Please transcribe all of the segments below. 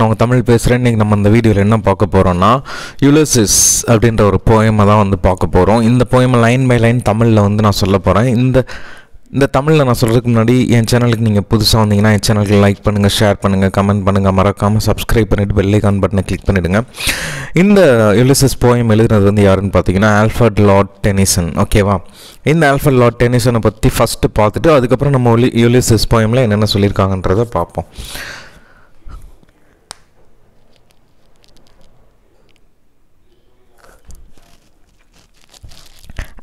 நான் தமிழ் பேசுகிறேன். இன்றைக்கி நம்ம இந்த வீடியோவில் என்ன பார்க்க போகிறோம்னா யுலிசிஸ் அப்படின்ற ஒரு போயமை தான் வந்து பார்க்க போகிறோம். இந்த போயமை லைன் பை லைன் தமிழில் வந்து நான் சொல்ல போகிறேன். இந்த தமிழில் நான் சொல்கிறதுக்கு முன்னாடி என் சேனலுக்கு நீங்கள் புதுசாக வந்தீங்கன்னா என் சேனலுக்கு லைக் பண்ணுங்கள், ஷேர் பண்ணுங்கள், கமெண்ட் பண்ணுங்கள், மறக்காமல் சப்ஸ்கிரைப் பண்ணிவிட்டு பெல் ஐகான் பட்டனை கிளிக் பண்ணிவிடுங்க. இந்த யுலிசிஸ் போயம் எழுதுனது வந்து யாருன்னு பார்த்தீங்கன்னா ஆல்ஃபர்ட் லார்ட் டெனிசன். ஓகேவா? இந்த ஆல்ஃபர்ட் லார்ட் டெனிசனை பற்றி ஃபஸ்ட்டு பார்த்துட்டு அதுக்கப்புறம் நம்ம யுலிசிஸ் போயமில் என்னென்ன சொல்லியிருக்காங்கன்றதை பார்ப்போம்.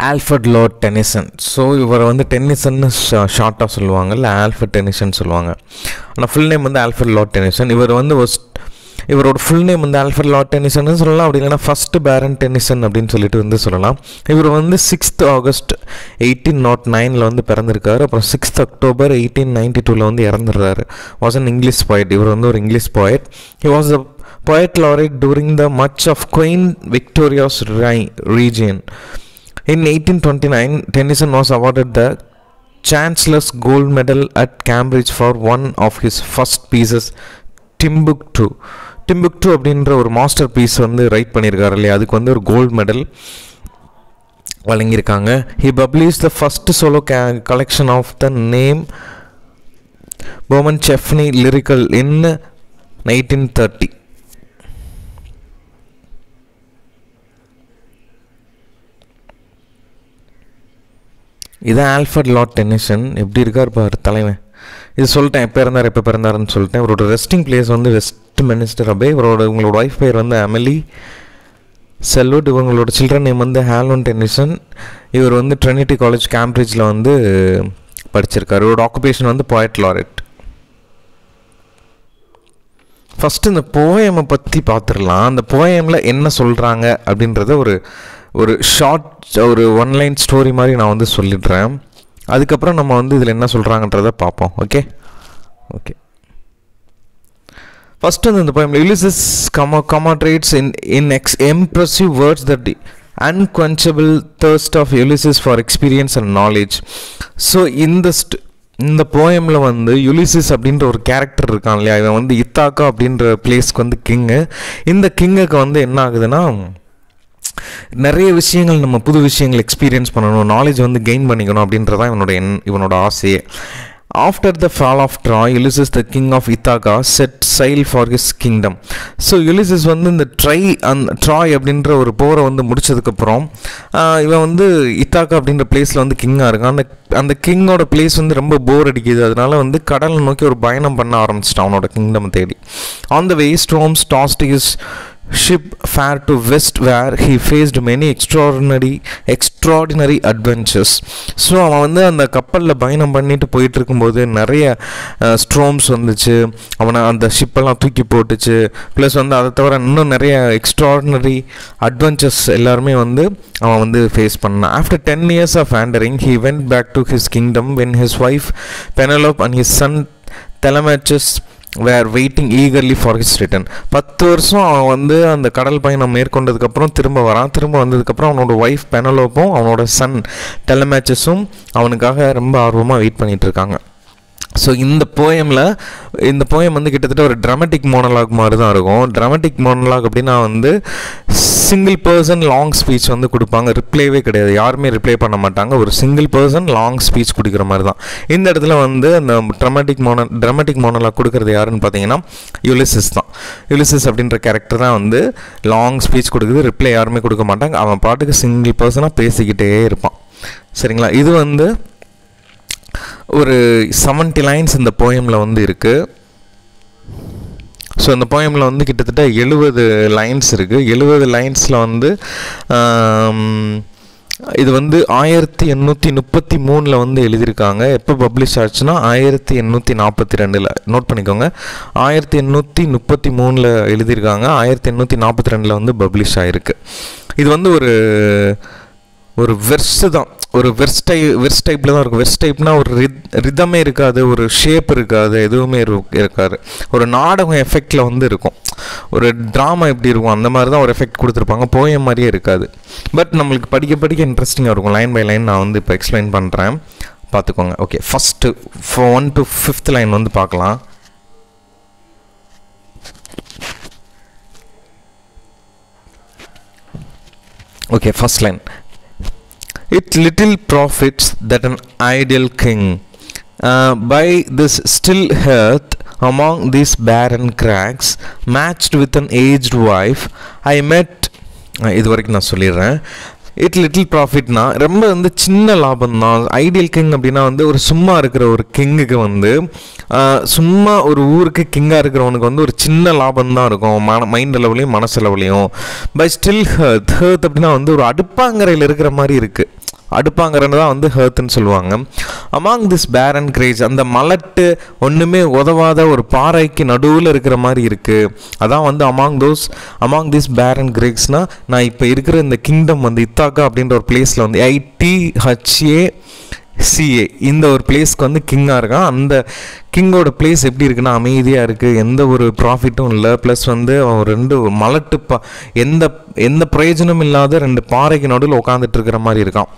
Alfred Lord Denison. ஸோ இவரை வந்து டென்னிசன்னு ஷார்ட்டாக சொல்லுவாங்க, இல்லை ஆல்ஃபர்ட் டெனிசன் சொல்லுவாங்க. ஆனால் ஃபுல் நேம் வந்து ஆல்ஃபர்ட் லார்ட் டெனிசன். இவரோட ஃபுல் நேம் வந்து ஆல்ஃபர்ட் லார்ட் டெனிசன் சொல்லலாம், அப்படி இல்லைன்னா ஃபஸ்ட்டு பேரன் டெனிசன் அப்படின்னு சொல்லிட்டு வந்து சொல்லலாம். இவர் வந்து 6th August 1809 வந்து பிறந்திருக்காரு. அப்புறம் 6th October 1892 வந்து இறந்துடுறாரு. Was an English poet. இவர் வந்து ஒரு English poet. He was a poet laureate during the much of Queen Victoria's reign. In 1829, Tennyson was awarded the Chancellor's Gold Medal at Cambridge for one of his first pieces, Timbuktu. Timbuktu அப்படின்ற ஒரு master piece வந்து right பண்ணியிருக்காரு இல்லையா, அதுக்கு வந்து ஒரு gold medal வழங்கியிருக்காங்க. He published the first solo collection of the name Bowman Cheffney Lyrical in 1930. இதான் ஆல்ஃபர்ட் லார்ட் டெனிசன். எப்படி இருக்கார் பாரு தலைவன். இது சொல்லிட்டேன், எப்போ பிறந்தாருன்னு சொல்லிட்டேன். இவரோட ரெஸ்டிங் பிளேஸ் வந்து வெஸ்ட் மினிஸ்டர் அபே. உங்களோட ஒய்ஃப் பேர் வந்து எமிலி செல்வுட். இவங்களோட சில்ட்ரன் நேம் வந்து ஹாலோன் டெனிசன். இவர் வந்து ட்ரினிட்டி காலேஜ் கேம்பிரிட்ஜில் வந்து படிச்சிருக்காரு. இவரோட ஆக்குபேஷன் வந்து போயட் லாரெட். ஃபஸ்ட்டு இந்த போயமை பற்றி பார்த்துடலாம். அந்த போயமில் என்ன சொல்கிறாங்க அப்படின்றத ஒரு ஷார்ட் ஒரு ஒன்லைன் ஸ்டோரி மாதிரி நான் வந்து சொல்லிடுறேன். அதுக்கப்புறம் நம்ம வந்து இதில் என்ன சொல்கிறாங்கன்றதை பார்ப்போம். ஓகே ஃபஸ்ட்டு வந்து இந்த poem யுலிசிஸ் commemorates in impressive words that unquenchable thirst of Ulysses for experience and knowledge. So இந்த போயமில் வந்து யுலிசிஸ் அப்படின்ற ஒரு கேரக்டர் இருக்கான் இல்லையா, இவன் வந்து இத்தாக்கா அப்படின்ற பிளேஸ்க்கு வந்து கிங்கு. இந்த கிங்குக்கு வந்து என்ன ஆகுதுன்னா, நிறைய விஷயங்கள் நம்ம புது விஷயங்கள் எக்ஸ்பீரியன்ஸ் பண்ணணும், நாலேஜ் வந்து கெயின் பண்ணிக்கணும் அப்படின்றதான் இவனோட ஆசையே. After the fall of Troy, Ulysses the king of Ithaca set sail for his kingdom. So Ulysses வந்து இந்த ட்ராய் அப்படின்ற ஒரு போரை வந்து முடிச்சதுக்கப்புறம் இவன் வந்து இத்தாக்கா அப்படின்ற பிளேஸில் வந்து கிங்காக இருக்கான். அந்த கிங்கோட பிளேஸ் வந்து ரொம்ப போர் அடிக்குது. அதனால வந்து கடலை நோக்கி ஒரு பயணம் பண்ண ஆரம்பிச்சிட்டான் அவனோட கிங்டம் தேடி. On the way storms tossed his ship far to west where he faced many extraordinary adventures. So அவன் வந்து அந்த கப்பலில் பயணம் பண்ணிட்டு போயிட்டு இருக்கும்போது நிறைய ஸ்ட்ரோம்ஸ் வந்துச்சு, அவனை அந்த ஷிப்பெல்லாம் தூக்கி போட்டுச்சு. ப்ளஸ் வந்து அதை தவிர இன்னும் நிறைய எக்ஸ்ட்ராடினரி அட்வென்ச்சர்ஸ் எல்லாருமே வந்து அவன் வந்து ஃபேஸ் பண்ணான். After 10 years of wandering, he went back to his kingdom when his wife Penelope and his son Telemachus were waiting eagerly for his return. 10 வருஷம் அவன் வந்து அந்த கடல் பயணம் மேற்கொண்டதுக்கப்புறம் திரும்ப வந்ததுக்கப்புறம் அவனோட ஒய்ஃப் பெனலோப்பும் அவனோட சன் டெலமேச்சஸும் அவனுக்காக ரொம்ப ஆர்வமாக வெயிட் பண்ணிகிட்டு இருக்காங்க. ஸோ இந்த போயம் வந்து கிட்டத்தட்ட ஒரு ட்ராமட்டிக் மோனலாக் மாதிரி தான் இருக்கும். ட்ராமட்டிக் மோனலாக் அப்படின்னா வந்து சிங்கிள் பர்சன் லாங் ஸ்பீச் வந்து கொடுப்பாங்க, ரிப்ளைவே கிடையாது, யாருமே ரிப்ளை பண்ண மாட்டாங்க. ஒரு சிங்கிள் பர்சன் லாங் ஸ்பீச் கொடுக்குற மாதிரி தான். இந்த இடத்துல வந்து அந்த ட்ராமட்டிக் மோனலாக் கொடுக்குறது யாருன்னு பார்த்தீங்கன்னா யுலிசிஸ் தான். யுலிசிஸ் அப்படின்ற கேரக்டர் தான் வந்து லாங் ஸ்பீச் கொடுக்குது, ரிப்ளை யாருமே கொடுக்க மாட்டாங்க. அவன் பாட்டுக்கு சிங்கிள் பர்சனாக பேசிக்கிட்டே இருப்பான். சரிங்களா? இது வந்து ஒரு 70 lines இந்த போயமில் வந்து இருக்குது. ஸோ இந்த போயமில் வந்து கிட்டத்தட்ட 70 lines இருக்குது. 70 linesல வந்து இது வந்து 1833 வந்து எழுதியிருக்காங்க. எப்போ பப்ளிஷ் ஆச்சுன்னா 1842. நோட் பண்ணிக்கோங்க, 1833 எழுதியிருக்காங்க, 1842 வந்து பப்ளிஷ் ஆகிருக்கு. இது வந்து ஒரு வெர்ஸு தான், ஒரு வெர்ஸ் டைப்பில் தான் இருக்கும். வெர்ஸ் டைப்னா ஒரு ரிதமே இருக்காது, ஒரு ஷேப் இருக்காது, எதுவுமே இருக்காது. ஒரு நாடகம் எஃபெக்டில் வந்து இருக்கும், ஒரு ட்ராமா எப்படி இருக்கும் அந்த மாதிரி தான் ஒரு எஃபெக்ட் கொடுத்துருப்பாங்க. போயம் மாதிரியே இருக்காது. பட் நம்மளுக்கு படிக்க இன்ட்ரெஸ்டிங்காக இருக்கும். லைன் பை லைன் நான் வந்து இப்போ எக்ஸ்பிளைன் பண்ணுறேன், பார்த்துக்கோங்க. Okay, first 1 to 5th line வந்து பார்க்கலாம். Okay, first line. It little profits that an ideal king by this still hearth among these barren crags matched with an aged wife I met. இது வரைக்கும் நான் சொல்லிடுறேன். It little ப்ராஃபிட்னா ரொம்ப வந்து சின்ன லாபம் தான். ஐடியல் கிங் அப்படின்னா வந்து ஒரு சும்மா இருக்கிற ஒரு கிங்குக்கு வந்து சும்மா ஒரு ஊருக்கு கிங்காக இருக்கிறவனுக்கு வந்து ஒரு சின்ன லாபம் தான் இருக்கும், மைண்ட் லெவலையும் மனசளவுலையும். பை ஸ்டில் ஹர்த் அப்படின்னா வந்து ஒரு அடுப்பாங்கரையில் இருக்கிற மாதிரி இருக்குது. அடுப்பாங்கரைன்னு தான் வந்து ஹர்த்துன்னு சொல்லுவாங்க. அமாங் திஸ் பேரன் கிரேஜ், அந்த மலட்டு ஒன்றுமே உதவாத ஒரு பாறைக்கு நடுவில் இருக்கிற மாதிரி இருக்குது. அதான் வந்து அமாங் திஸ் பேரன் கிரேக்ஸ்னால் நான் இப்போ இருக்கிற இந்த கிங்டம் வந்து இத்தாக்கா அப்படின்ற ஒரு பிளேஸில் வந்து ITHACA இந்த ஒரு பிளேஸ்க்கு வந்து கிங்காக இருக்கான். அந்த கிங்கோட பிளேஸ் எப்படி இருக்குன்னா அமைதியாக இருக்குது, எந்த ஒரு ப்ராஃபிட்டும் இல்லை. ப்ளஸ் வந்து அவன் ரெண்டு மலட்டு எந்த பிரயோஜனம் இல்லாத ரெண்டு பாறைக்கு நடுவில் உட்காந்துட்டு இருக்கிற மாதிரி இருக்கான்.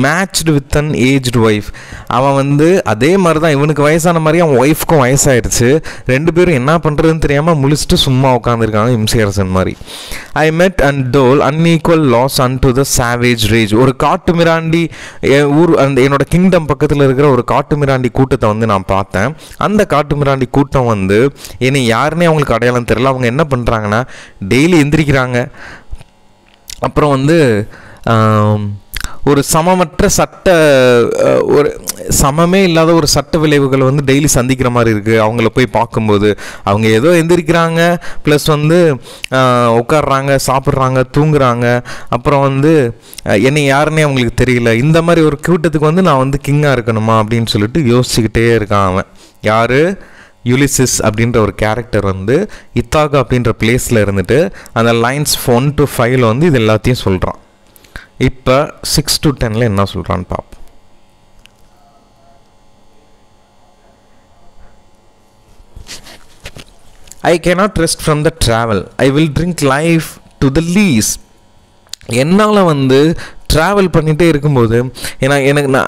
Matched with an aged wife, அவன் வந்து அதே மாதிரி தான் இவனுக்கு வயசான மாதிரி அவன் ஒய்ஃப்க்கும் வயசாயிடுச்சு. ரெண்டு பேரும் என்ன பண்ணுறதுன்னு தெரியாமல் முழிச்சிட்டு சும்மா உட்காந்துருக்காங்க இம்சையரசன் மாதிரி. I met and dole unequal laws unto the savage rage, ஒரு காட்டு மிராண்டி ஊர் அந்த என்னோட கிங்டம் பக்கத்தில் இருக்கிற ஒரு காட்டு மிராண்டி கூட்டத்தை வந்து நான் பார்த்தேன். அந்த காட்டு மிராண்டி கூட்டம் வந்து என்னை யாருன்னே அவங்களுக்கு அடையாளம் தெரியல. அவங்க என்ன பண்ணுறாங்கன்னா டெய்லி எந்திரிக்கிறாங்க, அப்புறம் வந்து ஒரு சமமற்ற ஒரு சமமே இல்லாத ஒரு சட்ட விளைவுகள் வந்து டெய்லி சந்திக்கிற மாதிரி இருக்குது. அவங்கள போய் பார்க்கும்போது அவங்க ஏதோ எந்திரிக்கிறாங்க, ப்ளஸ் வந்து உட்காடுறாங்க, சாப்பிட்றாங்க, தூங்குறாங்க, அப்புறம் வந்து என்னை யாருன்னே அவங்களுக்கு தெரியல. இந்த மாதிரி ஒரு கூட்டத்துக்கு வந்து நான் வந்து கிங்காக இருக்கணுமா அப்படின்னு சொல்லிட்டு யோசிச்சுக்கிட்டே இருக்கான் அவன். யார்? யுலிசிஸ் அப்படின்ற ஒரு கேரக்டர் வந்து இத்தாகா அப்படின்ற பிளேஸில் இருந்துட்டு அந்த லைன்ஸ் 1 to 5 வந்து இது எல்லாத்தையும் சொல்கிறான். இப்போ 6 to 10 என்ன சொல்கிறான்னு பார்ப்போம். I cannot rest from the travel. I will drink life to the lees. என்னால் வந்து ட்ராவல் பண்ணிகிட்டே இருக்கும்போது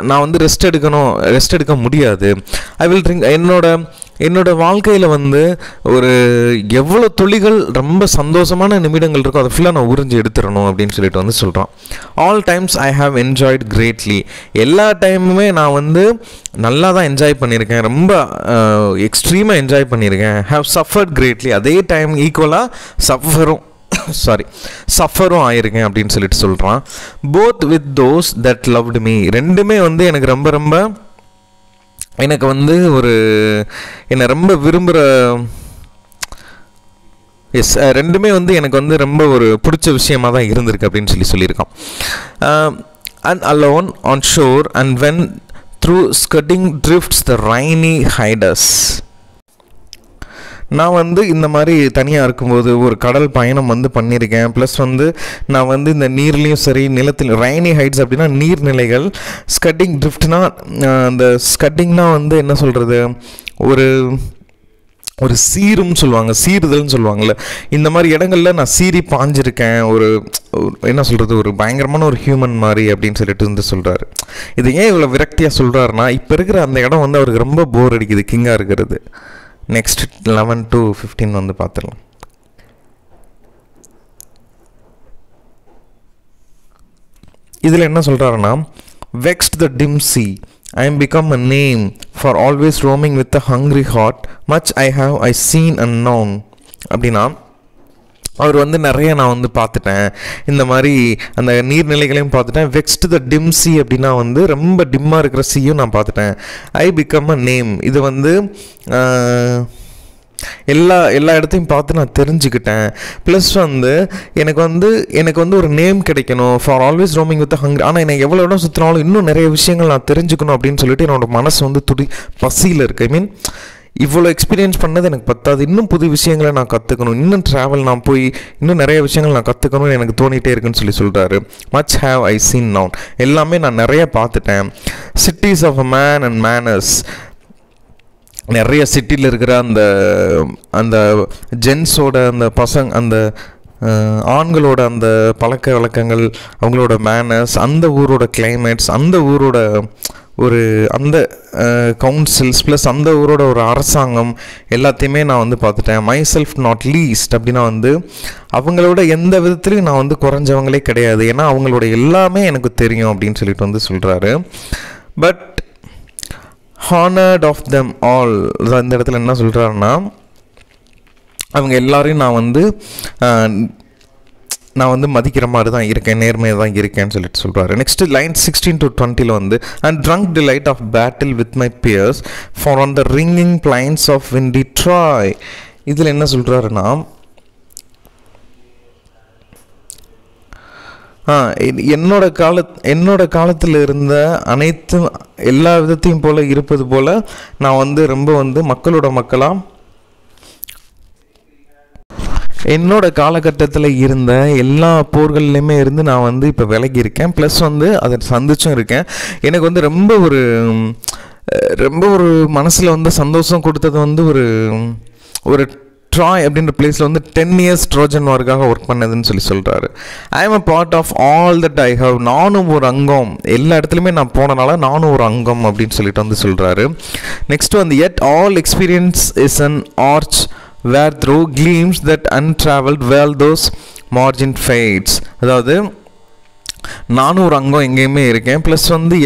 நான் வந்து ரெஸ்ட் எடுக்க முடியாது. ஐ வில் ட்ரிங்க், என்னோட வாழ்க்கையில் வந்து ஒரு எவ்வளோ துளிகள் ரொம்ப சந்தோஷமான நிமிடங்கள் இருக்கோ அதை ஃபுல்லாக நான் உறிஞ்சி எடுத்துடணும் அப்படின்னு சொல்லிட்டு வந்து சொல்கிறான். All times I have enjoyed greatly, எல்லா டைமுமே நான் வந்து நல்லா தான் என்ஜாய் பண்ணியிருக்கேன், ரொம்ப எக்ஸ்ட்ரீமாக என்ஜாய் பண்ணியிருக்கேன். ஹாவ் சஃபர்ட் கிரேட்லி, அதே டைம் ஈக்குவலாக சஃபரும் ஆயிருக்கேன் அப்படின்னு சொல்லிட்டு சொல்கிறான். Both with those that loved me, ரெண்டுமே வந்து எனக்கு வந்து என்னை ரொம்ப விரும்புகிற ரெண்டுமே வந்து எனக்கு வந்து ரொம்ப ஒரு பிடிச்ச விஷயமாக தான் இருந்திருக்கு அப்படின்னு சொல்லியிருக்கான். And alone on shore and when through scudding drifts the rainy Hyades, நான் வந்து இந்த மாதிரி தனியாக இருக்கும்போது ஒரு கடல் பயணம் வந்து பண்ணியிருக்கேன். ப்ளஸ் வந்து நான் வந்து இந்த நீர்லேயும் சரி நிலத்தில், ரைனி ஹைட்ஸ் அப்படின்னா நீர்நிலைகள், ஸ்கட்டிங் ட்ரிஃப்ட்னா அந்த ஸ்கட்டிங்னா வந்து என்ன சொல்கிறது, ஒரு சீரும்னு சொல்லுவாங்க, சீறுதல்னு சொல்லுவாங்கள்ல, இந்த மாதிரி இடங்களில் நான் சீறி பாஞ்சிருக்கேன். என்ன சொல்கிறது, ஒரு பயங்கரமான ஒரு ஹியூமன் மாதிரி அப்படின்னு சொல்லிட்டு வந்து சொல்கிறாரு. இது ஏன் இவ்வளோ விரக்தியாக சொல்கிறாருன்னா, இப்போ இருக்கிற அந்த இடம் வந்து அவருக்கு ரொம்ப போர் அடிக்குது கிங்காக இருக்கிறது. நெக்ஸ்ட் 11 to 15 வந்து பார்த்துடலாம். இதில் என்ன சொல்கிறாருன்னா, vexed the dim sea, I am become a name for always roaming with a hungry heart, much I have I seen and known. அப்படின்னா அவர் வந்து நிறைய நான் வந்து பார்த்துட்டேன், இந்த மாதிரி அந்த நீர்நிலைகளையும் பார்த்துட்டேன். வெக்ஸ்ட் த டிம் சி அப்படின்னா வந்து ரொம்ப டிம்மாக இருக்கிற சீயும் நான் பார்த்துட்டேன். ஐ பிகம் அ நேம், இது வந்து எல்லா இடத்தையும் பார்த்து நான் தெரிஞ்சுக்கிட்டேன். ப்ளஸ் வந்து எனக்கு வந்து ஒரு நேம் கிடைக்கணும், for always roaming with hunger. ஆனால் எனக்கு எவ்வளோ இடம் சுற்றினாலும் இன்னும் நிறைய விஷயங்கள் நான் தெரிஞ்சுக்கணும் அப்படின்னு சொல்லிட்டு என்னோடய மனசு வந்து பசியில் இருக்குது. ஐ மீன் இவ்வளோ எக்ஸ்பீரியன்ஸ் பண்ணது எனக்கு பத்தாது, இன்னும் புது விஷயங்களை நான் கற்றுக்கணும், இன்னும் ட்ராவல் நான் போய் இன்னும் நிறைய விஷயங்கள் நான் கற்றுக்கணும்னு எனக்கு தோணிகிட்டே இருக்குன்னு சொல்கிறாரு. Much have I seen known, எல்லாமே நான் நிறைய பார்த்துட்டேன். Cities of a man and manners, நிறைய சிட்டியில் இருக்கிற அந்த ஜென்ஸோட அந்த அந்த ஆண்களோட அந்த பழக்க வழக்கங்கள், அவங்களோட மேனர்ஸ், அந்த ஊரோட கிளைமேட்ஸ், அந்த ஊரோட ஒரு அந்த கவுன்சில்ஸ் ப்ளஸ் அந்த ஊரோட ஒரு அரசாங்கம் எல்லாத்தையுமே நான் வந்து பார்த்துட்டேன். மை செல்ஃப் நாட் லீஸ்ட் அப்படின்னா வந்து அவங்களோட எந்த விதத்துலையும் நான் வந்து குறைஞ்சவங்களே கிடையாது, ஏன்னா அவங்களோட எல்லாமே எனக்கு தெரியும் அப்படின்னு சொல்லிட்டு வந்து சொல்கிறாரு. But honoured of them all, இந்த இடத்துல என்ன சொல்கிறாருன்னா அவங்க எல்லாரையும் நான் வந்து மதிக்கிற மாதிரி தான் இருக்கேன், நேர்மையாக தான் இருக்கேன்னு சொல்லிட்டு சொல்கிறாரு. நெக்ஸ்ட் லைன் 16 to 20 வந்து and drunk delight of battle with my peers far on the ringing plains of windy Troy. இதில் என்ன சொல்கிறாருன்னா என்னோட காலத்தில் இருந்த எல்லா விதத்தையும் போல் இருப்பது போல் நான் வந்து ரொம்ப வந்து மக்களோட மக்களாக என்னோட காலகட்டத்தில் இருந்த எல்லா போர்கள்லையுமே இருந்து நான் வந்து இப்போ விலகி இருக்கேன். ப்ளஸ் வந்து அதை சந்திச்சும் இருக்கேன். எனக்கு வந்து ரொம்ப ஒரு மனசில் வந்து சந்தோஷம் கொடுத்தது வந்து ஒரு ட்ராய் அப்படின்ற பிளேஸில் வந்து 10 years ட்ரோஜன் வார்க்காக ஒர்க் பண்ணதுன்னு சொல்கிறாரு. I am a part of all that I have, நானும் ஒரு அங்கம், எல்லா இடத்துலையுமே நான் போனனால நானும் ஒரு அங்கம் அப்படின்னு சொல்லிட்டு வந்து சொல்கிறாரு. நெக்ஸ்ட் வந்து yet all experience is an arch where through gleams that untraveled well those margin fades. அதாவது நானும் ஒரு அங்கம் எங்கேயுமே இருக்கேன், ப்ளஸ் வந்து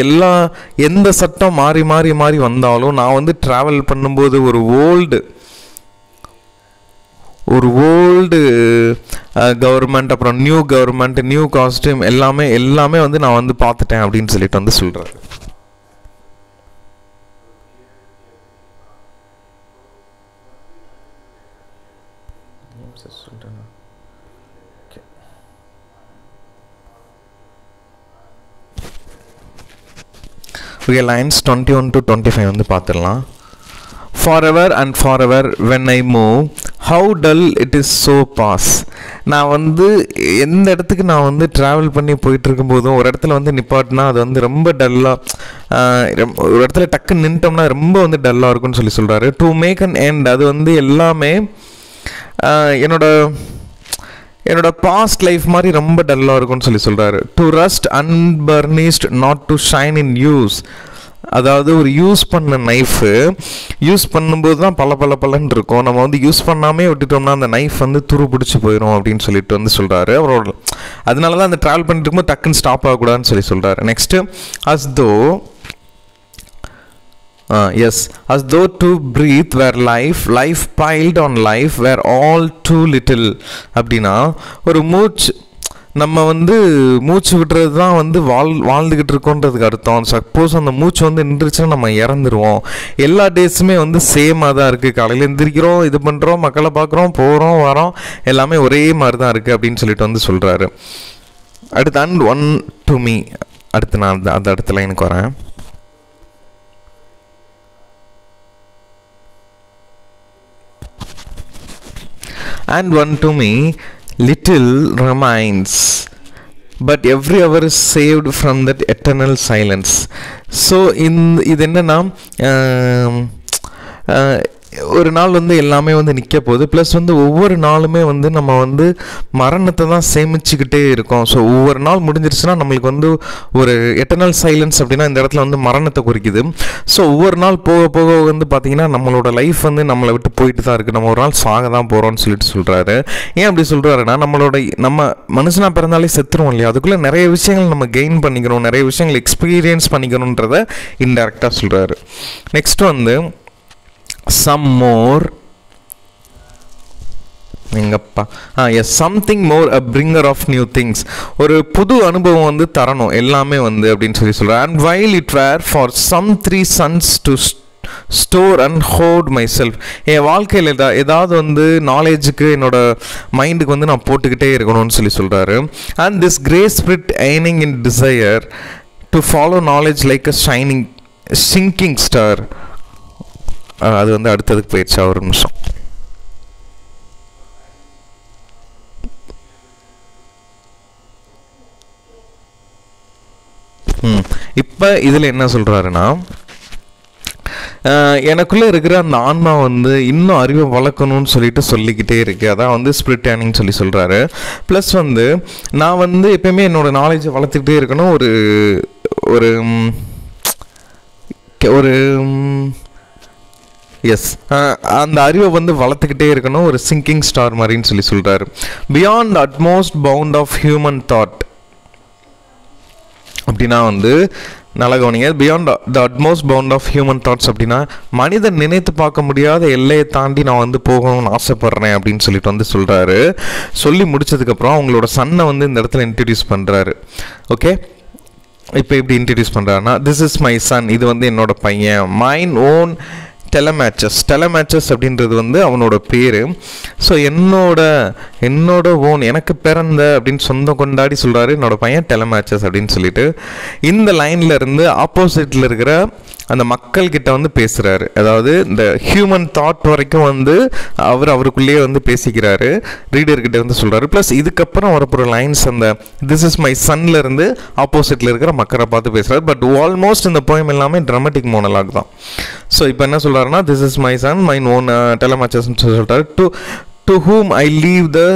எந்த சட்டம் மாறி மாறி மாறி வந்தாலும் நான் வந்து ட்ராவல் பண்ணும்போது ஒரு ஓல்டு கவர்மெண்ட், அப்புறம் நியூ கவர்மெண்ட், நியூ காஸ்டியூம் எல்லாமே வந்து நான் வந்து பார்த்துட்டேன் அப்படின்னு சொல்லிட்டு வந்து சொல்கிறாரு. ஓகே, லைன்ஸ் 21 to 25 வந்து பார்த்துடலாம். forever and forever when I move how dull it is so pass. நான் வந்து எந்த இடத்துக்கு நான் வந்து ட்ராவல் பண்ணி போயிட்டு இருக்கும்போதும் ஒரு இடத்துல வந்து நிப்பாட்டினா அது வந்து ரொம்ப டல்லாக, ஒரு இடத்துல டக்குன்னு நின்ட்டோம்னா ரொம்ப வந்து டல்லாக இருக்கும்னு சொல்கிறாரு. டு மேக் அன் எண்ட், அது வந்து எல்லாமே என்னோட பாஸ்ட் லைஃப் மாதிரி ரொம்ப டல்லாக இருக்கும்னு சொல்கிறாரு. To rust unburnished not to shine in use. அதாவது ஒரு யூஸ் பண்ண நைஃபு யூஸ் பண்ணும்போது தான் பலன்னு இருக்கும், நம்ம வந்து யூஸ் பண்ணாமே விட்டுட்டோம்னா அந்த நைஃப் வந்து துரு பிடிச்சி போயிடும் அப்படின்னு சொல்லிட்டு வந்து சொல்கிறாரு. அவரோட அதனால தான் அந்த ட்ராவல் பண்ணிட்டு இருக்கும்போது டக்குன்னு ஸ்டாப் ஆகக்கூடாதுன்னு சொல்கிறாரு. Next as though to breathe where life piled on life were all too little. அப்படின்னா ஒரு நம்ம வந்து மூச்சு விடுறது தான் வந்து வாழ்ந்துக்கிட்டு இருக்கோன்றதுக்கு அர்த்தம். சப்போஸ் அந்த மூச்சு வந்து நின்றுச்சுன்னா நம்ம இறந்துருவோம். எல்லா டேஸுமே வந்து சேமாக தான் இருக்குது. காலையில் எந்திரிக்கிறோம், இது பண்ணுறோம், மக்களை பார்க்குறோம், போகிறோம், வரோம், எல்லாமே ஒரே மாதிரி தான் இருக்குது அப்படின்னு சொல்லிட்டு வந்து சொல்கிறாரு. அடுத்து அண்ட் ஒன் டு மீ, அடுத்து நான் அந்த இடத்துல எனக்கு வரேன். And one to me little remains but every hour is saved from that eternal silence. So இது என்னன்னா ஒரு நாள் வந்து எல்லாமே வந்து நிற்க போகுது, ப்ளஸ் வந்து ஒவ்வொரு நாளுமே வந்து நம்ம வந்து மரணத்தை தான் சேமிச்சுக்கிட்டே இருக்கோம். ஸோ ஒவ்வொரு நாள் முடிஞ்சிருச்சுன்னா நம்மளுக்கு வந்து ஒரு எட்டர்னல் சைலன்ஸ் அப்படின்னா இந்த இடத்துல வந்து மரணத்தை குறிக்குது. ஸோ ஒவ்வொரு நாள் போக போக வந்து பார்த்திங்கன்னா நம்மளோட லைஃப் வந்து நம்மளை விட்டு போயிட்டு தான் இருக்குது, நம்ம ஒரு நாள் சாக தான் போகிறோம்னு சொல்கிறாரு. ஏன் அப்படி சொல்கிறாருன்னா நம்ம மனுஷனாக பிறந்தாலே செத்துருவோம் இல்லையா, அதுக்குள்ளே நிறைய விஷயங்கள் நம்ம கெயின் பண்ணிக்கணும், நிறைய விஷயங்கள் எக்ஸ்பீரியன்ஸ் பண்ணிக்கணுன்றதை இன்டெரக்டாக சொல்கிறாரு. நெக்ஸ்ட் வந்து some more எங்கப்பா something more a bringer of new things. ஒரு புது அனுபவம் வந்து தரணும் எல்லாமே வந்து அப்படின்னு சொல்கிறார். And vile it were for some 3 sons to store and hold myself. என் வாழ்க்கையில் ஏதாவது வந்து நாலேஜுக்கு என்னோட மைண்டுக்கு வந்து நான் போட்டுக்கிட்டே இருக்கணும்னு சொல்கிறாரு. And this grey spirit yearning in desire to follow knowledge like a sinking star. அது வந்து அடுத்ததுக்கு போயிடுச்சா, ஒரு நிமிஷம். இப்போ இதில் என்ன சொல்கிறாருன்னா எனக்குள்ளே இருக்கிற அந்த ஆன்மா வந்து இன்னும் அறிவை வளர்க்கணும்னு சொல்லிக்கிட்டே இருக்கு, அதான் வந்து ஸ்பிரிட் ஏர்னிங் சொல்கிறாரு. ப்ளஸ் வந்து நான் வந்து எப்பயுமே என்னோடய நாலேஜை வளர்த்துக்கிட்டே இருக்கணும், ஒரு ஒரு எஸ் அந்த அறிவை வந்து வளர்த்துக்கிட்டே இருக்கணும், ஒரு சிங்கிங் ஸ்டார் மாதிரின்னு சொல்லி சொல்கிறாரு. Beyond utmost bound of human thought அப்படின்னா வந்து நல்லா கவனிங்க. Beyond the utmost bound of human thoughts அப்படின்னா மனிதன் நினைத்து பார்க்க முடியாத எல்லையை தாண்டி நான் வந்து போகணும்னு ஆசைப்பட்றேன் அப்படின்னு சொல்லிட்டு வந்து சொல்கிறாரு. சொல்லி முடிச்சதுக்கப்புறம் அவங்களோட சன்னை வந்து இந்த இடத்துல இன்ட்ரடியூஸ் பண்ணுறாரு. ஓகே, இப்போ எப்படி இன்ட்ரடியூஸ் பண்ணுறாருன்னா, திஸ் இஸ் மை சன், இது வந்து என்னோட பையன், மைன் ஓன் டெலமேச்சஸ் அப்படின்றது வந்து அவனோட பேர். ஸோ என்னோட ஓன், எனக்கு பிறந்த அப்படின்னு சொந்தம் கொண்டாடி சொல்கிறாரு என்னோட பையன் டெலமேச்சஸ் அப்படின்னு சொல்லிட்டு. இந்த லைனில் இருந்து ஆப்போசிட்டில் இருக்கிற அந்த மக்கள்கிட்ட வந்து பேசுகிறாரு. அதாவது இந்த ஹியூமன் தாட் வரைக்கும் வந்து அவருக்குள்ளேயே வந்து பேசிக்கிறாரு, ரீடர்கிட்ட வந்து சொல்கிறாரு. ப்ளஸ் இதுக்கப்புறம் வரப்போகிற லைன்ஸ் அந்த திஸ் இஸ் மை சன்ல இருந்து ஆப்போசிட்டில் இருக்கிற மக்களை பார்த்து பேசுகிறாரு. பட் ஆல்மோஸ்ட் இந்த போயம் எல்லாமே ட்ராமட்டிக் மோனலாக் தான். ஸோ இப்போ என்ன சொல்கிறாருன்னா, this is my son mine own டெலமேச்சஸ்ன்னு சொல்லிட்டாரு. To whom I leave the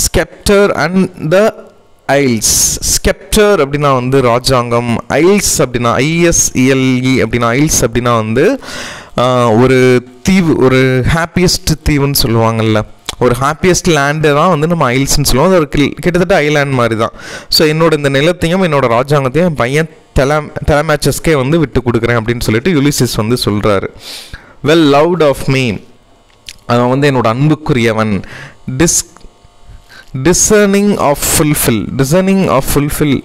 scepter and the isles. Sceptre அப்படின்னா வந்து ராஜாங்கம், ஐல்ஸ் அப்படின்னா ISELE அப்படின்னா ஐல்ஸ் அப்படின்னா வந்து ஒரு தீவு, ஒரு ஹாப்பியஸ்ட் தீவுன்னு சொல்லுவாங்கல்ல, ஒரு ஹாப்பியஸ்ட் லேண்டு தான் வந்து நம்ம ஐல்ஸ்ன்னு சொல்லுவோம். அது ஒரு கிட்டத்தட்ட ஐலாண்ட் மாதிரி தான். ஸோ என்னோட இந்த நிலத்தையும் என்னோட ராஜாங்கத்தையும் என் பையன் டெலமேச்சஸ்க்கே வந்து விட்டு கொடுக்குறேன் அப்படின்னு சொல்லிட்டு யுலிசிஸ் வந்து சொல்கிறாரு. வெல் லவ்ட் ஆஃப் மீ, அவன் வந்து என்னோட அன்புக்குரியவன். டிசர்னிங் ஆஃப் ஃபுல்ஃபில்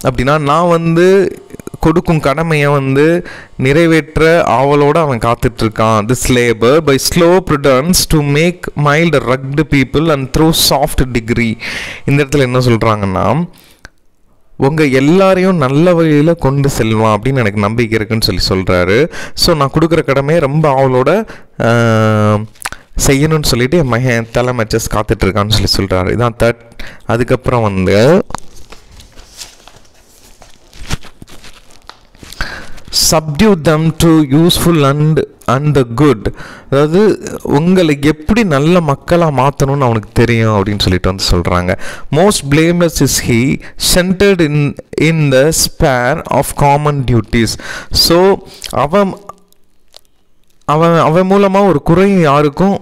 அப்படின்னா நான் வந்து கொடுக்கும் கடமையை வந்து நிறைவேற்ற ஆவலோடு அவன் காத்துட்ருக்கான். This labour by slow prudence to make mild rugged people and through soft degree. இந்த இடத்துல என்ன சொல்கிறாங்கன்னா, உங்கள் எல்லாரையும் நல்ல வழியில் கொண்டு செல்வான் அப்படின்னு எனக்கு நம்பிக்கை இருக்குன்னு சொல்லி சொல்கிறாரு. ஸோ நான் கொடுக்குற கடமையை ரொம்ப ஆவலோட செய்யணும்னு சொல்லிட்டு என் மகன் டெலமேச்சஸ் காத்துட்ருக்கான்னு சொல்லி சொல்கிறாரு. இதான் அதுக்கப்புறம் வந்து subdue them to useful and the good. அதாவது உங்களை எப்படி நல்ல மக்களாக மாற்றணும்னு அவனுக்கு தெரியும் அப்படின்னு சொல்லிட்டு வந்து சொல்கிறாங்க. Most blameless is he, centered in the spare of common duties. So அவன் மூலமாக ஒரு குறையும் யாருக்கும்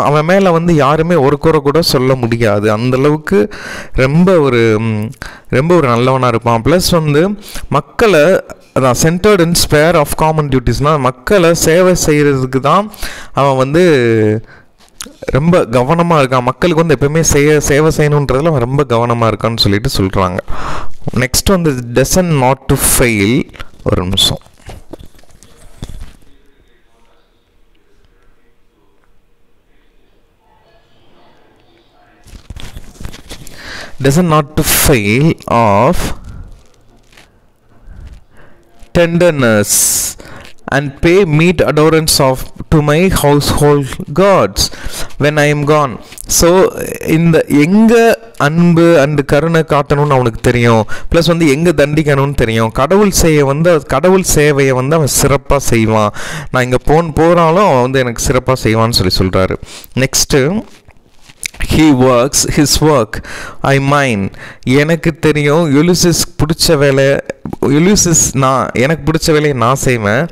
அவன் மேலே வந்து யாருமே ஒரு குறை கூட சொல்ல முடியாது. அந்தளவுக்கு ரொம்ப ஒரு நல்லவனாக இருப்பான். ப்ளஸ் வந்து மக்களை அதான் centred in sphere of common டியூட்டிஸ்னால் மக்களை சேவை செய்கிறதுக்கு தான் அவன் வந்து ரொம்ப கவனமாக இருக்கான். மக்களுக்கு வந்து எப்பவுமே சேவை செய்யணுன்றதுல அவன் ரொம்ப கவனமாக இருக்கான்னு சொல்லிட்டு சொல்கிறாங்க. நெக்ஸ்ட் வந்து டசன் நாட் டு ஃபெயில். ஒரு நிமிஷம். doesn't not to fail of tenderness and pay meet adorance of to my household gods when I am gone. So இந்த எங்கே அன்பு அண்டு கருணை காட்டணும்னு அவனுக்கு தெரியும். ப்ளஸ் வந்து எங்கே தண்டிக்கணும்னு தெரியும். கடவுள் சேவையை வந்து அவன் சிறப்பாக செய்வான். நான் இங்கே போனாலும் அவன் வந்து எனக்கு சிறப்பாக செய்வான்னு சொல்லி சொல்கிறாரு. Next he works his work I mine. எனக்கு தெரியும் யுலிசிஸ் பிடிச்ச வேலையை எனக்கு பிடிச்ச வேலையை நான் செய்வேன்.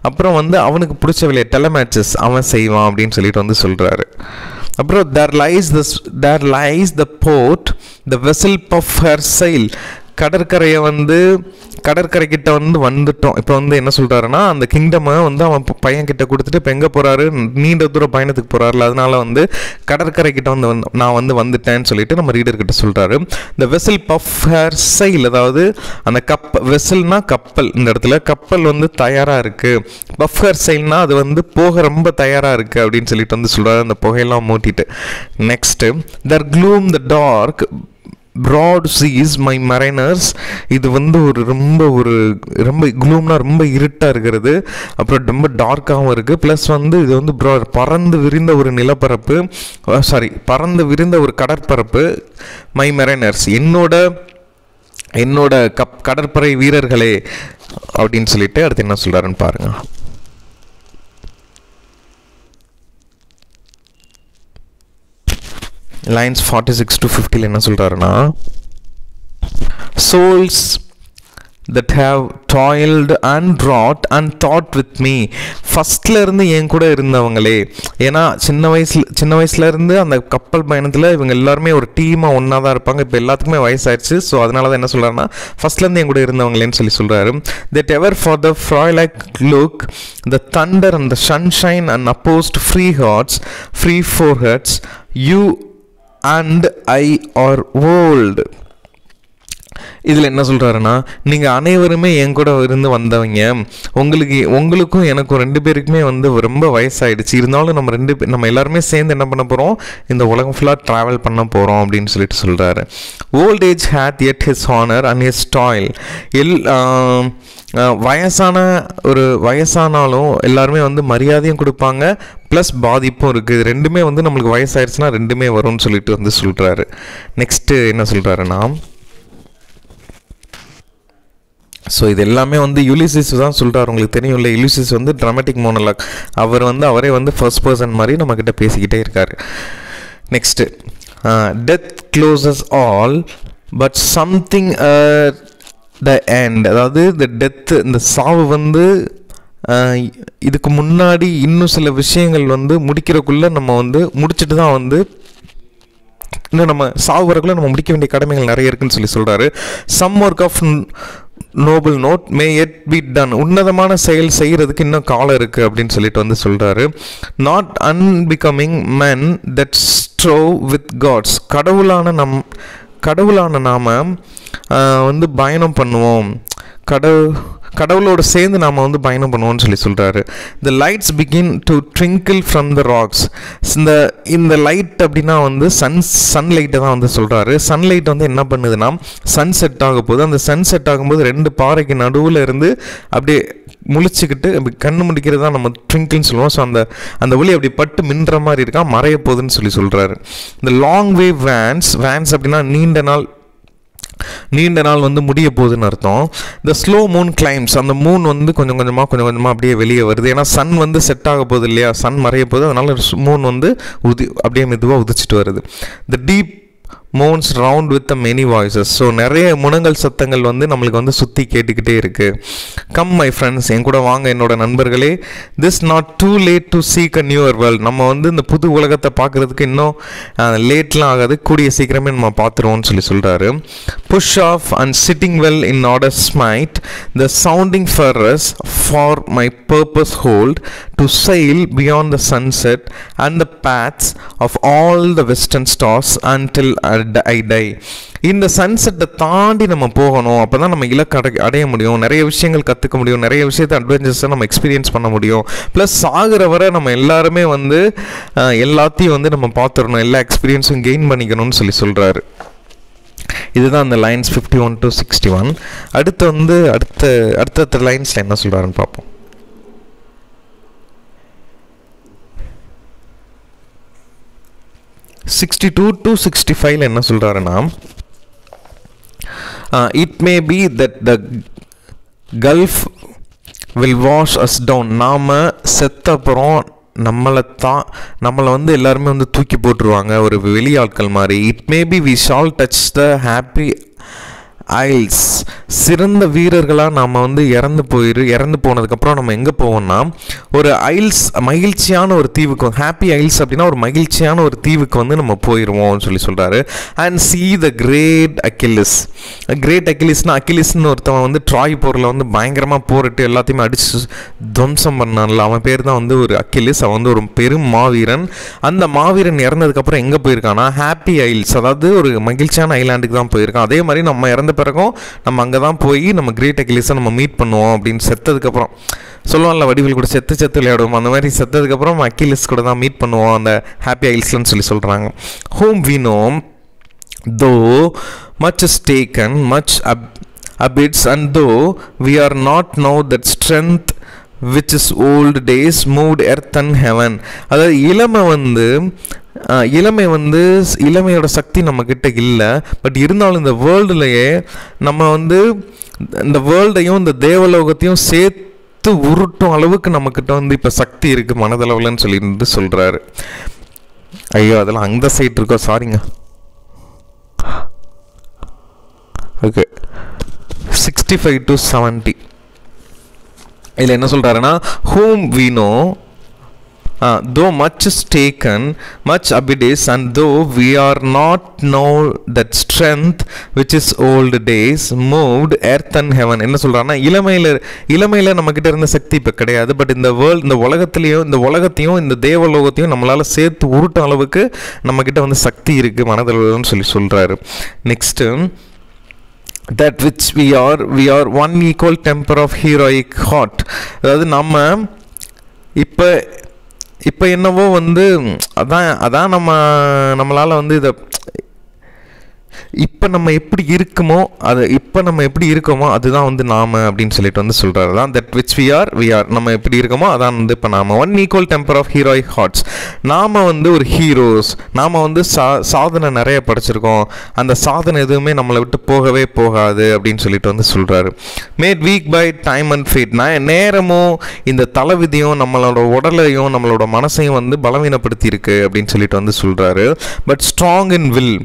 அப்புறம் வந்து அவனுக்கு பிடிச்ச வேலையை டெலமேச்சஸ் அவன் செய்வான் அப்படின்னு சொல்லிட்டு வந்து சொல்கிறாரு. அப்புறம் there lies the port, the vessel puff her sail. கடற்கரைக்கிட்ட வந்து வந்துட்டோம். இப்போ வந்து என்ன சொல்கிறாருன்னா, அந்த கிங்டமை வந்து அவன் பையன்கிட்ட கொடுத்துட்டு இப்போ எங்கே போகிறாரு, நீண்ட தூரம் பயணத்துக்கு போகிறாருல, அதனால வந்து கடற்கரைக்கிட்ட நான் வந்துட்டேன்னு சொல்லிட்டு நம்ம ரீடர்கிட்ட சொல்கிறாரு. இந்த வெசல் பஃப் ஹேர் சைல், அதாவது அந்த வெசல்னா கப்பல், இந்த இடத்துல கப்பல் வந்து தயாராக இருக்குது. பஃப் ஹேர் சைல்னா அது வந்து போக ரொம்ப தயாராக இருக்குது அப்படின்னு சொல்லிட்டு வந்து சொல்கிறாரு, அந்த புகையெல்லாம் மூட்டிட்டு. Next there gloom the dark broad seas my mariners. இது வந்து ரொம்ப க்ளூம்னா ரொம்ப இருட்டாக இருக்கிறது, அப்புறம் ரொம்ப டார்க்காகவும் இருக்குது. ப்ளஸ் வந்து இது வந்து பறந்து விரிந்த ஒரு நிலப்பரப்பு, பறந்து விரிந்த ஒரு கடற்பரப்பு. மை மெரைனர்ஸ், என்னோட கடற்படை வீரர்களே அப்படின்னு சொல்லிட்டு அடுத்து என்ன சொல்கிறாருன்னு பாருங்கள். லைன்ஸ் 46 to 50 என்ன சொல்கிறாருன்னா, souls that have toiled and wrought and taught with me. ஃபஸ்ட்ல இருந்து என் கூட இருந்தவங்களே, ஏன்னா சின்ன வயசுல இருந்து அந்த கப்பல் பயணத்தில் இவங்க எல்லாருமே ஒரு டீமாக ஒன்றா தான் இருப்பாங்க. இப்போ எல்லாத்துக்குமே வயசாயிடுச்சு. ஸோ அதனால தான் என்ன சொல்கிறாருன்னா ஃபஸ்ட்லேருந்து என் கூட இருந்தவங்களேன்னு சொல்கிறாரு. that ever for the frolic look, the thunder and the sunshine and opposed free foreheads, you and I are old. இதில் என்ன சொல்கிறாருன்னா, நீங்கள் அனைவருமே என் கூட இருந்து வந்தவங்க, உங்களுக்கும் எனக்கும் 2 பேருக்குமே வந்து ரொம்ப வயசாகிடுச்சு. இருந்தாலும் நம்ம எல்லாருமே சேர்ந்து என்ன பண்ண போகிறோம், இந்த உலகம் ஃபுல்லாக ட்ராவல் பண்ண போகிறோம் அப்படின்னு சொல்கிறாரு. Old age hath yet his honour and his toil. வயசானாலும் எல்லாருமே வந்து மரியாதையும் கொடுப்பாங்க, ப்ளஸ் பாதிப்பும் இருக்குது. ரெண்டுமே வந்து நம்மளுக்கு வயசாயிடுச்சுன்னா ரெண்டுமே வரும்னு சொல்லிட்டு வந்து சொல்கிறாரு. நெக்ஸ்ட்டு என்ன சொல்கிறாருன்னா, ஸோ இது எல்லாமே வந்து யூலிசிஸ் தான் சொல்கிறார். உங்களுக்கு தெரியும் இல்லை, யூலிசிஸ் வந்து ட்ராமேட்டிக் மோனோலாக். அவரே வந்து ஃபர்ஸ்ட் பர்சன் மாதிரி நம்மக்கிட்ட பேசிக்கிட்டே இருக்கார். Next, death closes all but something the end. அதாவது இந்த டெத்து, இந்த சாவு வந்து இதுக்கு முன்னாடி இன்னும் சில விஷயங்கள் வந்து முடிக்கிறக்குள்ளே நம்ம வந்து முடிச்சுட்டு தான் வந்து இன்னும் நம்ம சாவு வரக்குள்ளே நம்ம முடிக்க வேண்டிய கடமைகள் நிறைய இருக்குன்னு சொல்கிறாரு. Some work of noble note may yet be done. உன்னதமான செயல் செய்கிறதுக்கு இன்னும் காலம் இருக்குது அப்படின்னு சொல்லிட்டு வந்து சொல்கிறாரு. Not unbecoming men that strove with gods. கடவுளான நாம் வந்து பயணம் பண்ணுவோம், கடவுளோடு சேர்ந்து நாம் வந்து பயணம் பண்ணுவோம்னு சொல்கிறாரு. The lights begin to twinkle from the rocks. இந்த லைட் அப்படின்னா வந்து சன்லைட்டை தான் வந்து சொல்கிறாரு. சன்லைட் வந்து என்ன பண்ணுதுன்னா சன் செட் ஆக போகுது. அந்த சன் செட் ஆகும்போது 2 பாறைக்கு நடுவில் இருந்து அப்படியே முழிச்சுக்கிட்டு அப்படி கண்ணு முடிக்கிறது தான் நம்ம ட்விங்கிள்னு சொல்லுவோம். ஸோ அந்த ஒளி அப்படி பட்டு மின்ற மாதிரி இருக்கா, மறைய போகுதுன்னு சொல்கிறாரு. இந்த லாங் வேவ் வேன்ஸ் அப்படின்னா நீண்ட நாள் வந்து முடிய போகுதுன்னு அர்த்தம். த ஸ்லோ மூன் கிளைம்ஸ். அந்த மூன் வந்து கொஞ்சம் கொஞ்சமாக அப்படியே வெளியே வருது. ஏன்னா சன் வந்து செட் ஆக போகுது இல்லையா, சன் மறைய போகுது, அதனால மூன் வந்து அப்படியே மெதுவாக உதிச்சிட்டு வருது. The deep moans round with the many voices. So நிறைய முனங்கள் சத்தங்கள் வந்து நம்மளுக்கு வந்து சுற்றி கேட்டுக்கிட்டே இருக்குது. கம் மை ஃப்ரெண்ட்ஸ், என் கூட வாங்க என்னோட நண்பர்களே. This not too late to seek a newer world. நம்ம வந்து இந்த புது உலகத்தை பார்க்குறதுக்கு இன்னும் லேட்லாம் ஆகாது, கூடிய சீக்கிரமே நம்ம பார்த்துருவோம்னு சொல்கிறாரு. Push off and sitting well in order smite the sounding furrows for my purpose hold to sail beyond the sunset and the paths of all the western stars until I die. இந்த சன்செட்டை தாண்டி நம்ம போகணும், அப்போ தான் நம்ம இலக்கு அடைய முடியும், நிறைய விஷயங்கள் கற்றுக்க முடியும், நிறைய விஷயத்தை அட்வென்ச்சர்ஸை நம்ம எக்ஸ்பீரியன்ஸ் பண்ண முடியும். ப்ளஸ் சாகிற வரை நம்ம எல்லாருமே வந்து எல்லாத்தையும் வந்து நம்ம பார்த்துடணும், எல்லா எக்ஸ்பீரியன்ஸும் கெயின் பண்ணிக்கணும்னு சொல்கிறாரு. இதுதான் அந்த லைன்ஸ் 51 to 61. அடுத்து வந்து அடுத்த லைன்ஸில் என்ன சொல்கிறாருன்னு பார்ப்போம். 62 to 65 என்ன சொல்கிறாருன்னா, it may be that the gulf will wash us down. நாம் செத்த அப்புறம் நம்மளை வந்து எல்லாருமே வந்து தூக்கி போட்டுருவாங்க, ஒரு வெளியாட்கள் மாதிரி. It may be we shall touch the happy isles. சிறந்த வீரர்களாக நாம் வந்து இறந்து போனதுக்கப்புறம் நம்ம எங்கே போவோம்னா ஒரு ஐல்ஸ், மகிழ்ச்சியான ஒரு தீவுக்கு, ஹாப்பி ஐல்ஸ் அப்படின்னா ஒரு மகிழ்ச்சியான ஒரு தீவுக்கு வந்து நம்ம போயிடுவோம்னு சொல்கிறாரு. And see the great Achilles. Great அக்கிலிஸ்னா, அக்கிலிஸ்ன்னு ஒருத்தவன் வந்து ட்ராய் போரில் வந்து பயங்கரமாக போரிட்டு எல்லாத்தையுமே அடித்து துவம்சம் பண்ணான்ல, அவன் பேர் தான் வந்து ஒரு அக்கிலிஸ். அவன் வந்து ஒரு பெரும் மாவீரன். அந்த மாவீரன் இறந்ததுக்கப்புறம் எங்கே போயிருக்கான்னா ஹாப்பி ஐல்ஸ், அதாவது ஒரு மகிழ்ச்சியான ஐலாண்டுக்கு தான் போயிருக்கான். அதே மாதிரி நம்ம இறந்த பிறகும் நம்ம அங்கே தான் போய் நம்ம கிரேட் அக்கிலிஸை நம்ம மீட் பண்ணுவோம் அப்படின்னு செத்ததுக்கப்புறம் சொல்லுவாங்கல்ல, வடிவில் கூட செத்து விளையாடுவோம், அந்த மாதிரி செத்ததுக்கப்புறம் அக்கிலிஸ் கூட தான் மீட் பண்ணுவோம் அந்த ஹாப்பி ஐல்ஸ்லன்னு சொல்கிறாங்க. Home we know though much is taken much abides and though we are not now that strength which is old days moved earth and heaven. அதாவது இளமையோட சக்தி நம்மக்கிட்ட இல்லை, பட் இருந்தாலும் இந்த வேர்ல்டுலையே நம்ம வந்து இந்த வேர்ல்டையும் இந்த தேவலோகத்தையும் சேர்த்து உருட்டும் அளவுக்கு நம்மக்கிட்ட வந்து இப்போ சக்தி இருக்குது மனதளவுலன்னு சொல்லிட்டு சொல்கிறாரு. ஐயோ அதெல்லாம் அந்த சைட் இருக்கோ, சாரிங்க. Okay, 65 to 70. இதில் என்ன சொல்கிறாருன்னா, whom we know, though much is taken, much abides, and though we are not know that strength which is old days moved earth and heaven. என்ன சொல்றான்னா, இளமையில நம்ம கிட்ட இருந்த சக்தி இப்போ கிடையாது. பட் இந்த உலகத்தையும் இந்த தேவலோகத்தையும் நம்மளால சேர்த்து உருட்ட அளவுக்கு நம்ம கிட்ட வந்து சக்தி இருக்கு மனதளவுன்னு சொல்றாரு. Next, that which we are one equal temper of heroic heart. அதாவது இப்போ என்னவோ வந்து அதான் நம்மளால் வந்து இதை இப்போ நம்ம எப்படி இருக்கோமோ அதுதான் வந்து நாம அப்படின்னு சொல்லிட்டு வந்து சொல்கிறாரு தான். தட் விச் we are நம்ம எப்படி இருக்கோமோ அதான் வந்து இப்போ நாம. One equal temper of heroic hearts. நாம் வந்து ஒரு ஹீரோஸ், நாம் வந்து சாதனை நிறைய படிச்சிருக்கோம், அந்த சாதனை எதுவுமே நம்மளை விட்டு போகவே போகாது அப்படின்னு சொல்லிட்டு வந்து சொல்கிறாரு. Made weak by time and fate. நேரமும் இந்த தலைவிதியும் நம்மளோட உடலையும் நம்மளோட மனசையும் வந்து பலவீனப்படுத்தி இருக்கு அப்படின்னு சொல்லிட்டு வந்து சொல்கிறாரு. But strong in will,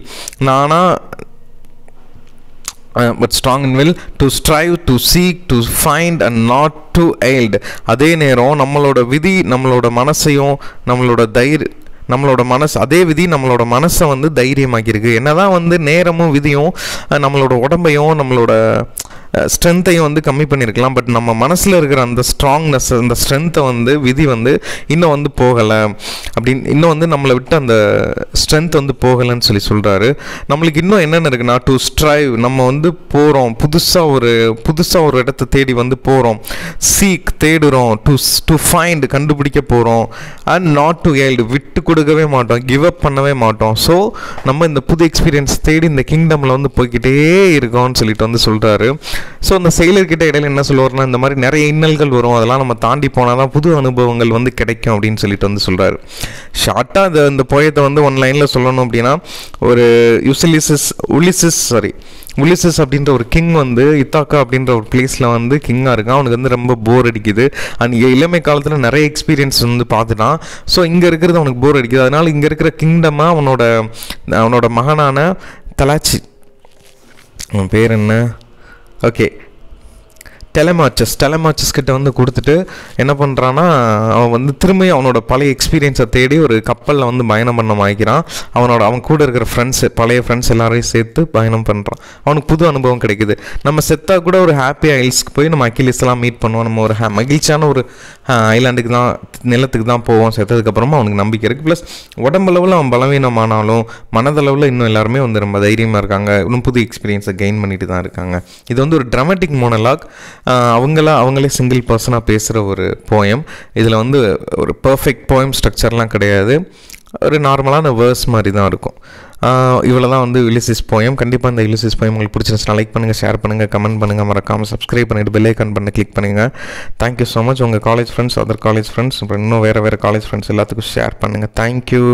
but strong in will to strive, to seek, to find and not to yield. அதே நேரம் நம்மளோட விதி நம்மளோட மனசையும் நம்மளோட அதே விதி நம்மளோட மனசை வந்து தைரியமாக்கியிருக்கு. என்னதான் வந்து நேரமும் விதியும் நம்மளோட உடம்பையும் நம்மளோட ஸ்ட்ரென்த்தையும் வந்து கம்மி பண்ணியிருக்கலாம், பட் நம்ம மனசில் இருக்கிற அந்த ஸ்ட்ராங்னஸ், அந்த ஸ்ட்ரென்த்தை வந்து விதி வந்து இன்னும் வந்து போகலை அப்படின்னு, இன்னும் வந்து நம்மளை விட்டு அந்த ஸ்ட்ரென்த் வந்து போகலைன்னு சொல்கிறாரு. நம்மளுக்கு இன்னும் என்னென்ன இருக்குன்னா, டு ஸ்ட்ரைவ், நம்ம வந்து போகிறோம், புதுசாக ஒரு இடத்த தேடி வந்து போகிறோம், சீக் தேடுறோம், டு ஃபைண்ட் கண்டுபிடிக்க போகிறோம், அண்ட் நாட் டு yield விட்டு கொடுக்கவே மாட்டோம், கிவ் அப் பண்ணவே மாட்டோம். ஸோ நம்ம இந்த புது எக்ஸ்பீரியன்ஸ் தேடி இந்த கிங்டமில் வந்து போய்கிட்டே இருக்கோம்னு சொல்லிட்டு வந்து சொல்கிறாரு. ஸோ அந்த செயலர்கிட்ட இடையில என்ன சொல்லுவார்னா, இந்த மாதிரி நிறைய இன்னல்கள் வரும், அதெல்லாம் நம்ம தாண்டி போனால் தான் புது அனுபவங்கள் வந்து கிடைக்கும் அப்படின்னு சொல்லிட்டு வந்து சொல்கிறாரு. ஷார்ட்டாக இந்த போயத்தை வந்து ஒன் லைனில் சொல்லணும் அப்படின்னா, ஒரு உலிசஸ் அப்படின்ற ஒரு கிங் வந்து இத்தாக்கா அப்படின்ற ஒரு பிளேஸில் வந்து கிங்காக இருக்கான். அவனுக்கு வந்து ரொம்ப போர் அடிக்குது. அண்ட் இளமை காலத்தில் நிறைய எக்ஸ்பீரியன்ஸ் வந்து பார்த்துட்டான். ஸோ இங்கே இருக்கிறது அவனுக்கு போர் அடிக்குது. அதனால் இங்கே இருக்கிற கிங்டமாக அவனோட மகனான தலாச்சி, அவன் பேர் என்ன, ஓகே, டெலமாச்சஸ் கிட்ட வந்து கொடுத்துட்டு என்ன பண்ணுறான்னா, அவன் வந்து திரும்பி அவனோட பழைய எக்ஸ்பீரியன்ஸை தேடி ஒரு கப்பலில் வந்து பயணம் பண்ண வாங்கிக்கிறான். அவன் கூட இருக்கிற பழைய ஃப்ரெண்ட்ஸ் எல்லாரையும் சேர்த்து பயணம் பண்ணுறான். அவனுக்கு புது அனுபவம் கிடைக்குது. நம்ம செத்தா கூட ஒரு ஹாப்பி ஐல்ஸ்க்கு போய் நம்ம அக்கிலிஸ்லாம் மீட் பண்ணுவோம். நம்ம ஒரு மகிழ்ச்சியான ஒரு ஐலாண்டுக்கு தான், நிலத்துக்கு தான் போவோம் செத்ததுக்கப்புறமா. அவனுக்கு நம்பிக்கை இருக்குது. ப்ளஸ் உடம்பளவில் அவன் பலவீனமானாலும் மனதளவில் இன்னும் எல்லாருமே வந்து ரொம்ப தைரியமாக இருக்காங்க, இன்னும் புது எக்ஸ்பீரியன்ஸை கெயின் பண்ணிட்டு தான் இருக்காங்க. இது வந்து ஒரு ட்ராமேட்டிக் மோனலாக். அவங்களே சிங்கிள் பர்சனாக பேசுகிற ஒரு போயம். இதில் வந்து ஒரு பர்ஃபெக்ட் போயம் ஸ்ட்ரக்சர்லாம் கிடையாது, ஒரு நார்மலான வேர்ஸ் மாதிரி தான் இருக்கும். இவ்வளோ தான் வந்து யுலிசிஸ் போயம். கண்டிப்பாக இந்த யுலிசிஸ் போயம் உங்களுக்கு பிடிச்சிருந்துச்சுன்னா லைக் பண்ணுங்கள், ஷேர் பண்ணுங்கள், கமெண்ட் பண்ணுங்கள், மறக்காமல் சப்ஸ்கிரைப் பண்ணிவிட்டு பெல் ஐக்கான் பண்ண கிளிக் பண்ணுங்கள். Thank you so much. உங்கள் college friends, other college friends, அப்புறம் இன்னும் வேறு காலேஜ் ஃப்ரெண்ட்ஸ் எல்லாத்துக்கும் ஷேர் பண்ணுங்கள். தேங்க்யூ.